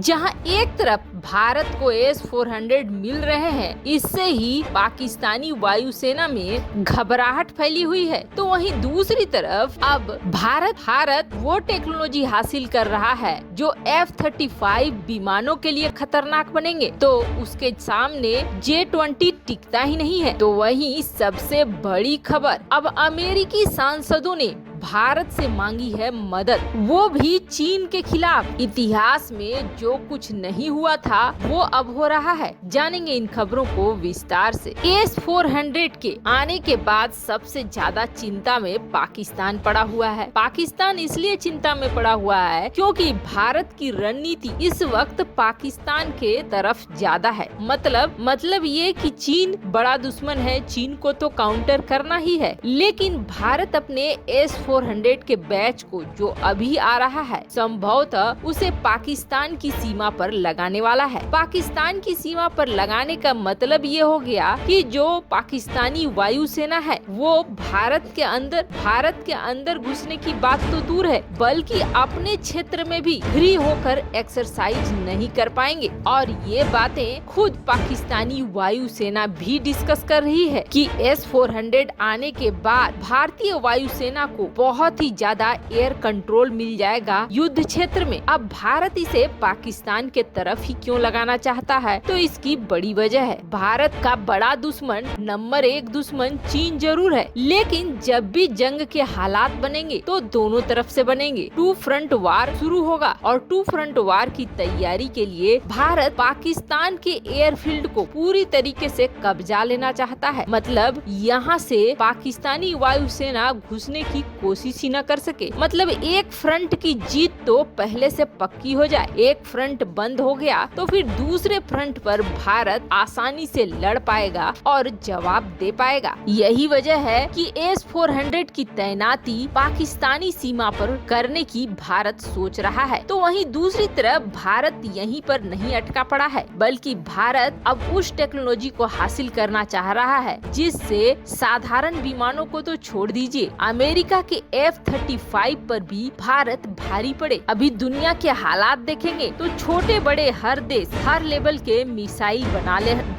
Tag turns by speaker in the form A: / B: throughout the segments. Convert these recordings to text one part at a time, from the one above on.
A: जहां एक तरफ भारत को S-400 मिल रहे हैं, इससे ही पाकिस्तानी वायुसेना में घबराहट फैली हुई है, तो वहीं दूसरी तरफ अब भारत वो टेक्नोलॉजी हासिल कर रहा है जो F-35 विमानों के लिए खतरनाक बनेंगे, तो उसके सामने J-20 टिकता ही नहीं है। तो वहीं सबसे बड़ी खबर, अब अमेरिकी सांसदों ने भारत से मांगी है मदद, वो भी चीन के खिलाफ। इतिहास में जो कुछ नहीं हुआ था वो अब हो रहा है। जानेंगे इन खबरों को विस्तार से। S-400 के आने के बाद सबसे ज्यादा चिंता में पाकिस्तान पड़ा हुआ है। पाकिस्तान इसलिए चिंता में पड़ा हुआ है क्योंकि भारत की रणनीति इस वक्त पाकिस्तान के तरफ ज्यादा है। मतलब ये कि चीन बड़ा दुश्मन है, चीन को तो काउंटर करना ही है, लेकिन भारत अपने S-400 के बैच को जो अभी आ रहा है, संभवतः उसे पाकिस्तान की सीमा पर लगाने वाला है। पाकिस्तान की सीमा पर लगाने का मतलब ये हो गया कि जो पाकिस्तानी वायुसेना है वो भारत के अंदर घुसने की बात तो दूर है, बल्कि अपने क्षेत्र में भी फ्री होकर एक्सरसाइज नहीं कर पाएंगे। और ये बातें खुद पाकिस्तानी वायुसेना भी डिस्कस कर रही है कि S-400 आने के बाद भारतीय वायुसेना को बहुत ही ज्यादा एयर कंट्रोल मिल जाएगा युद्ध क्षेत्र में। अब भारत इसे पाकिस्तान के तरफ ही क्यों लगाना चाहता है, तो इसकी बड़ी वजह है। भारत का बड़ा दुश्मन, नंबर 1 दुश्मन चीन जरूर है, लेकिन जब भी जंग के हालात बनेंगे तो दोनों तरफ से बनेंगे। 2 फ्रंट वार शुरू होगा और 2 फ्रंट वार की तैयारी के लिए भारत पाकिस्तान के एयरफील्ड को पूरी तरीके से कब्जा लेना चाहता है। मतलब यहाँ से पाकिस्तानी वायुसेना घुसने की कोशिश ही न कर सके। मतलब एक फ्रंट की जीत तो पहले से पक्की हो जाए। एक फ्रंट बंद हो गया तो फिर दूसरे फ्रंट पर भारत आसानी से लड़ पाएगा और जवाब दे पाएगा। यही वजह है कि S-400 की तैनाती पाकिस्तानी सीमा पर करने की भारत सोच रहा है। तो वहीं दूसरी तरफ भारत यहीं पर नहीं अटका पड़ा है, बल्कि भारत अब उस टेक्नोलॉजी को हासिल करना चाह रहा है जिससे साधारण विमानों को तो छोड़ दीजिए, अमेरिका के F-35 पर भी भारत भारी पड़े। अभी दुनिया के हालात देखेंगे तो छोटे बड़े हर देश हर लेवल के मिसाइल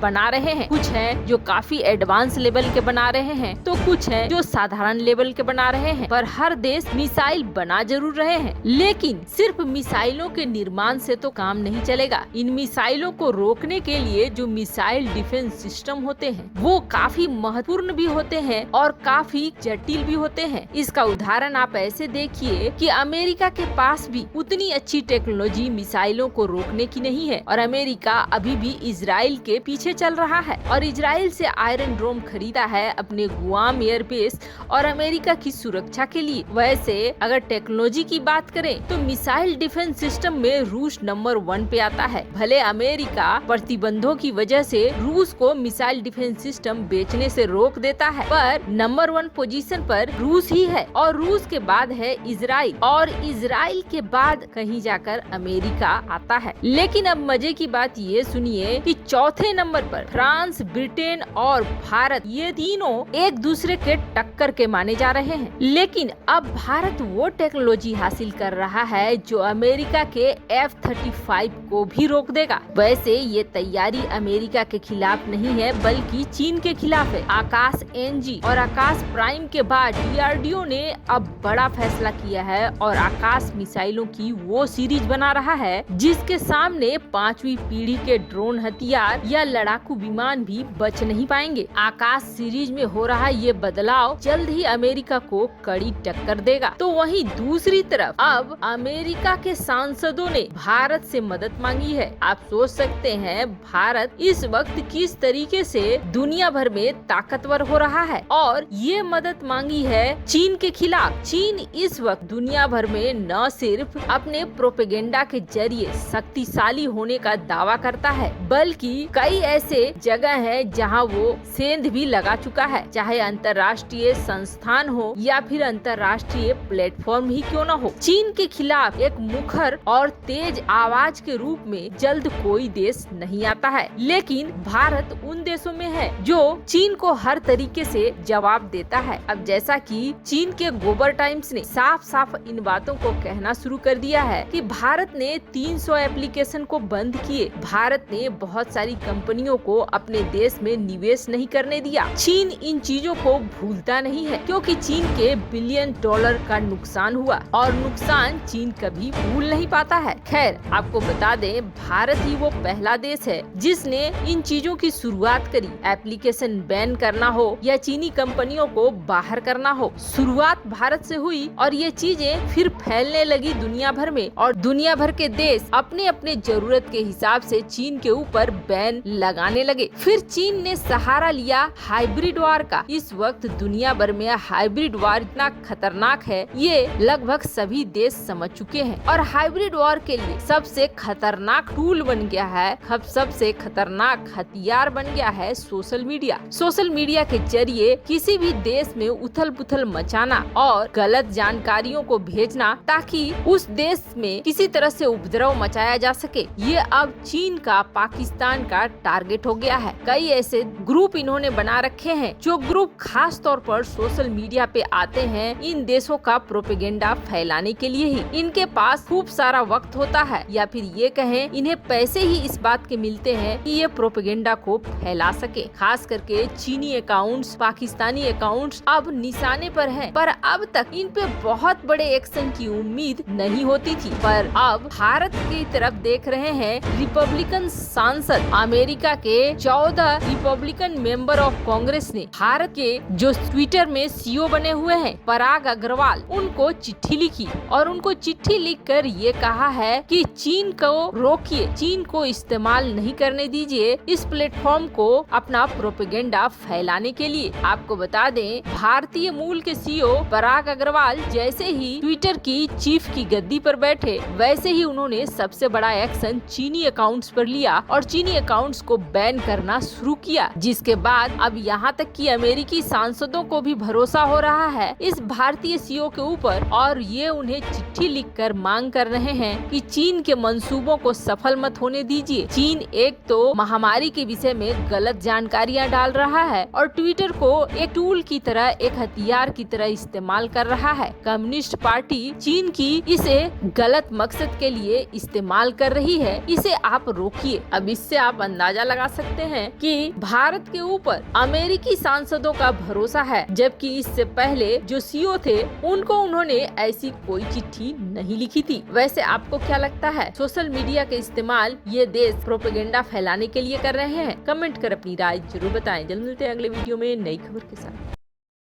A: बना रहे हैं। कुछ हैं जो काफी एडवांस लेवल के बना रहे हैं, तो कुछ हैं जो साधारण लेवल के बना रहे हैं, पर हर देश मिसाइल बना जरूर रहे हैं। लेकिन सिर्फ मिसाइलों के निर्माण से तो काम नहीं चलेगा। इन मिसाइलों को रोकने के लिए जो मिसाइल डिफेंस सिस्टम होते हैं वो काफी महत्वपूर्ण भी होते हैं और काफी जटिल भी होते हैं। इसका उदाहरण आप ऐसे देखिए कि अमेरिका के पास भी उतनी अच्छी टेक्नोलॉजी मिसाइलों को रोकने की नहीं है, और अमेरिका अभी भी इजराइल के पीछे चल रहा है और इजराइल से आयरन डोम खरीदा है अपने गुआम एयरबेस और अमेरिका की सुरक्षा के लिए। वैसे अगर टेक्नोलॉजी की बात करें तो मिसाइल डिफेंस सिस्टम में रूस नंबर 1 पे आता है। भले अमेरिका प्रतिबंधों की वजह से रूस को मिसाइल डिफेंस सिस्टम बेचने से रोक देता है, पर नंबर 1 पोजीशन पर रूस ही है, और रूस के बाद है इजराइल, और इजराइल के बाद कहीं जाकर अमेरिका आता है। लेकिन अब मजे की बात ये सुनिए कि चौथे नंबर पर फ्रांस, ब्रिटेन और भारत, ये तीनों एक दूसरे के टक्कर के माने जा रहे हैं। लेकिन अब भारत वो टेक्नोलॉजी हासिल कर रहा है जो अमेरिका के F-35 को भी रोक देगा। वैसे ये तैयारी अमेरिका के खिलाफ नहीं है, बल्कि चीन के खिलाफ है। आकाश NG और आकाश प्राइम के बाद DRDO ने अब बड़ा फैसला किया है और आकाश मिसाइलों की वो सीरीज बना रहा है जिसके सामने 5वीं पीढ़ी के ड्रोन हथियार या लड़ाकू विमान भी बच नहीं पाएंगे। आकाश सीरीज में हो रहा ये बदलाव जल्द ही अमेरिका को कड़ी टक्कर देगा। तो वहीं दूसरी तरफ अब अमेरिका के सांसदों ने भारत से मदद मांगी है। आप सोच सकते हैं भारत इस वक्त किस तरीके से दुनिया भर में ताकतवर हो रहा है, और ये मदद मांगी है चीन के खिलाफ। चीन इस वक्त दुनिया भर में न सिर्फ अपने प्रोपेगेंडा के जरिए शक्तिशाली होने का दावा करता है, बल्कि कई ऐसे जगह है जहां वो सेंध भी लगा चुका है, चाहे अंतर्राष्ट्रीय संस्थान हो या फिर अंतर्राष्ट्रीय प्लेटफॉर्म ही क्यों न हो। चीन के खिलाफ एक मुखर और तेज आवाज के रूप में जल्द कोई देश नहीं आता है, लेकिन भारत उन देशों में है जो चीन को हर तरीके से जवाब देता है। अब जैसा कि चीन के गोबर टाइम्स ने साफ साफ इन बातों को कहना शुरू कर दिया है कि भारत ने 300 एप्लीकेशन को बंद किए। भारत ने बहुत सारी कंपनियों को अपने देश में निवेश नहीं करने दिया। चीन इन चीजों को भूलता नहीं है, क्योंकि चीन के $बिलियन का नुकसान हुआ और नुकसान चीन कभी भूल नहीं पाता है। खैर, आपको बता दें, भारत ही वो पहला देश है जिसने इन चीजों की शुरुआत करी। एप्लीकेशन बैन करना हो या चीनी कंपनियों को बाहर करना हो, शुरुआत भारत से हुई और ये चीजें फिर फैलने लगी दुनिया भर में और दुनिया भर के देश अपने अपने जरूरत के हिसाब से चीन के ऊपर बैन लगाने लगे। फिर चीन ने सहारा लिया हाइब्रिड वार का। इस वक्त दुनिया भर में हाइब्रिड वार इतना खतरनाक है, ये लगभग सभी देश समझ चुके हैं और हाइब्रिड वॉर के लिए सबसे खतरनाक टूल बन गया है, सबसे खतरनाक हथियार बन गया है सोशल मीडिया। सोशल मीडिया के जरिए किसी भी देश में उथल पुथल मचाना और गलत जानकारियों को भेजना ताकि उस देश में किसी तरह से उपद्रव मचाया जा सके, ये अब चीन का पाकिस्तान का टारगेट हो गया है। कई ऐसे ग्रुप इन्होंने बना रखे हैं जो ग्रुप खास तौर पर सोशल मीडिया पे आते हैं इन देशों का प्रोपेगेंडा फैलाने के लिए ही। इनके पास खूब सारा वक्त होता है, या फिर ये कहें इन्हें पैसे ही इस बात के मिलते हैं कि ये प्रोपेगेंडा को फैला सके। खास करके चीनी अकाउंट्स, पाकिस्तानी अकाउंट्स अब निशाने पर हैं, पर अब तक इन पे बहुत बड़े एक्शन की उम्मीद नहीं होती थी। पर अब भारत की तरफ देख रहे हैं रिपब्लिकन सांसद, अमेरिका के 14 रिपब्लिकन मेंबर ऑफ कांग्रेस ने भारत के जो ट्विटर में सीईओ बने हुए हैं पराग अग्रवाल, उनको चिट्ठी लिखी और उनको चिट्ठी लिखकर ये कहा है कि चीन को रोकिए, चीन को इस्तेमाल नहीं करने दीजिए इस प्लेटफॉर्म को अपना प्रोपेगेंडा फैलाने के लिए। आपको बता दें, भारतीय मूल के सीईओ पराग अग्रवाल जैसे ही ट्विटर की चीफ की गद्दी पर बैठे, वैसे ही उन्होंने सबसे बड़ा एक्शन चीनी अकाउंट्स पर लिया और चीनी अकाउंट्स को बैन करना शुरू किया, जिसके बाद अब यहाँ तक कि अमेरिकी सांसदों को भी भरोसा हो रहा है इस भारतीय सीईओ के ऊपर और ये उन्हें चिट्ठी लिखकर मांग कर रहे हैं कि चीन के मंसूबों को सफल मत होने दीजिए। चीन एक तो महामारी के विषय में गलत जानकारियां डाल रहा है और ट्विटर को एक टूल की तरह, एक हथियार की तरह इस्तेमाल कर रहा है। कम्युनिस्ट पार्टी चीन की इसे गलत मकसद के लिए इस्तेमाल कर रही है, इसे आप रोकिए। अब इससे आप अंदाजा लगा सकते हैं कि भारत के ऊपर अमेरिकी सांसदों का भरोसा है, जबकि इससे पहले जो सीईओ थे उनको उन्होंने ऐसी कोई चिट्ठी नहीं लिखी थी। वैसे आपको क्या लगता है, सोशल मीडिया के इस्तेमाल ये देश प्रोपेगेंडा फैलाने के लिए कर रहे हैं? कमेंट कर अपनी राय जरूर बताएं। जल्द मिलते हैं अगले वीडियो में नई खबर के साथ।